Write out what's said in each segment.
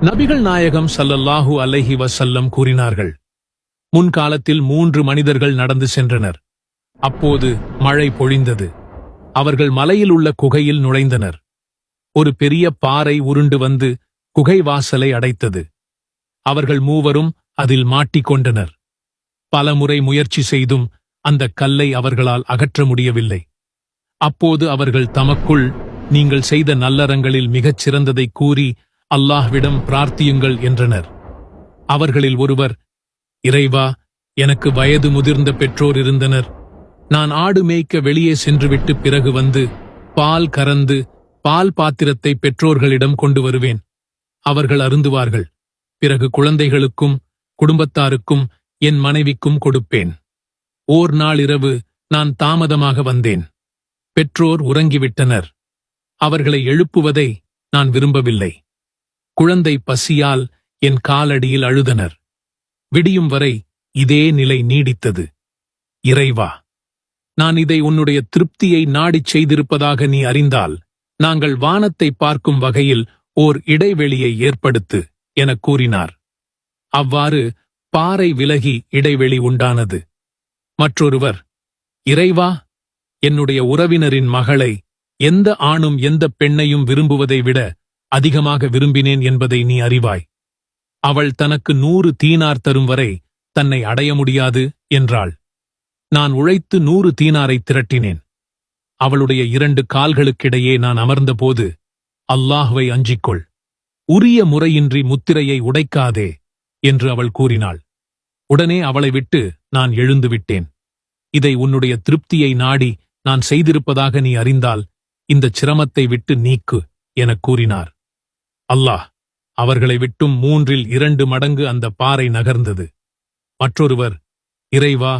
நபிகள் நாயகம் ஸல்லல்லாஹு அலைஹி வஸல்லம் கூறினார்கள், முன்காலத்தில் 3 மனிதர்கள் நடந்து சென்றனர். அப்போது மழை பொழிந்தது. அவர்கள் மலையில் உள்ள குகையில் நுழைந்தனர். ஒரு பெரிய பாறை உருண்டு வந்து குகை வாசலை அடைத்தது. அவர்கள் மூவரும் அதில் மாட்டிக்கொண்டனர். பலமுறை முயற்சி செய்தும் அந்த கல்லை அவர்களால் அகற்ற முடியவில்லை. அப்போது அவர்கள் தமக்குள், நீங்கள் செய்த நல்லறங்களில் மிகச் சிறந்ததை கூறி அல்லாஹ்விடம் பிரார்த்தியுங்கள் என்றனர். அவர்களில் ஒருவர், இறைவா, எனக்கு வயது முதிர்ந்த பெற்றோர் இருந்தனர். நான் ஆடு மேய்க்க வெளியே சென்றுவிட்டு பிறகு வந்து பால் கறந்து பால் பாத்திரத்தை பெற்றோர்களிடம் கொண்டு வருவேன். அவர்கள் அருந்துவார்கள். பிறகு குழந்தைகளுக்கும் குடும்பத்தாருக்கும் என் மனைவிக்கும் கொடுப்பேன். ஓர் நாள் இரவு நான் தாமதமாக வந்தேன். பெற்றோர் உறங்கிவிட்டனர். அவர்களை எழுப்புவதை நான் விரும்பவில்லை. குழந்தை பசியால் என் காலடியில் அழுதனர். விடியும் வரை இதே நிலை நீடித்தது. இறைவா, நான் இதை உன்னுடைய திருப்தியை நாடிச் செய்திருப்பதாக நீ அறிந்தால், நாங்கள் வானத்தை பார்க்கும் வகையில் ஓர் இடைவெளியை ஏற்படுத்து எனக் கூறினார். அவ்வாறு பாறை விலகி இடைவெளி உண்டானது. மற்றொருவர், இறைவா, என்னுடைய உறவினரின் மகளை எந்த ஆணும் எந்த பெண்ணையும் விரும்புவதை விட அதிகமாக விரும்பினேன் என்பதை நீ அறிவாய். அவள் தனக்கு 100 தீனார் தரும் வரை தன்னை அடைய முடியாது என்றாள். நான் உழைத்து 100 தீனாரை திரட்டினேன். அவளுடைய 2 கால்களுக்கிடையே நான் அமர்ந்தபோது, அல்லாஹ்வை அஞ்சிக்கொள், உரிய முறையின்றி முத்திரையை உடைக்காதே என்று அவள் கூறினாள். உடனே அவளை விட்டு நான் எழுந்துவிட்டேன். இதை உன்னுடைய திருப்தியை நாடி நான் செய்திருப்பதாக நீ அறிந்தால் இந்தச் சிரமத்தை விட்டு நீக்கு எனக் கூறினார். அல்லாஹ் அவர்களை விட்டும் 3/2 மடங்கு அந்த பாறை நகர்ந்தது. மற்றொருவர், இறைவா,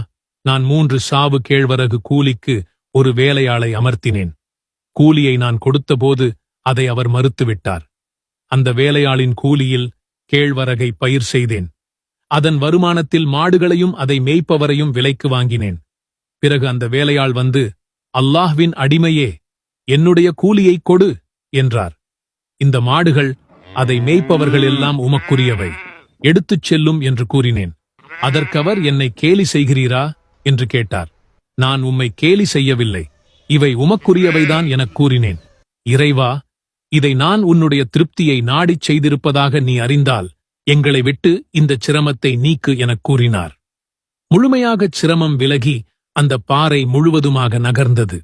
நான் 3 சாவு கேழ்வரகு கூலிக்கு ஒரு வேலையாளை அமர்த்தினேன். கூலியை நான் கொடுத்தபோது அதை அவர் மறுத்துவிட்டார். அந்த வேலையாளின் கூலியில் கேழ்வரகை பயிர் செய்தேன். அதன் வருமானத்தில் மாடுகளையும் அதை மேய்ப்பவரையும் விலைக்கு வாங்கினேன். பிறகு அந்த வேலையாள் வந்து, அல்லாஹ்வின் அடிமையே, என்னுடைய கூலியை கொடு என்றார். இந்த மாடுகள் அதை மேய்ப்பவர்கள் எல்லாம் உமக்குரியவை, எடுத்துச் செல்லும் என்று கூறினேன். அதற்கவர் என்னை கேலி செய்கிறீரா என்று கேட்டார். நான் உம்மை கேலி செய்யவில்லை, இவை உமக்குரியவைதான் எனக் கூறினேன். இறைவா, இதை நான் உன்னுடைய திருப்தியை நாடிச் செய்திருப்பதாக நீ அறிந்தால் எங்களை விட்டு இந்தச் சிரமத்தை நீக்கு எனக் கூறினார். முழுமையாகச் சிரமம் விலகி அந்த பாறை முழுவதுமாக நகர்ந்தது.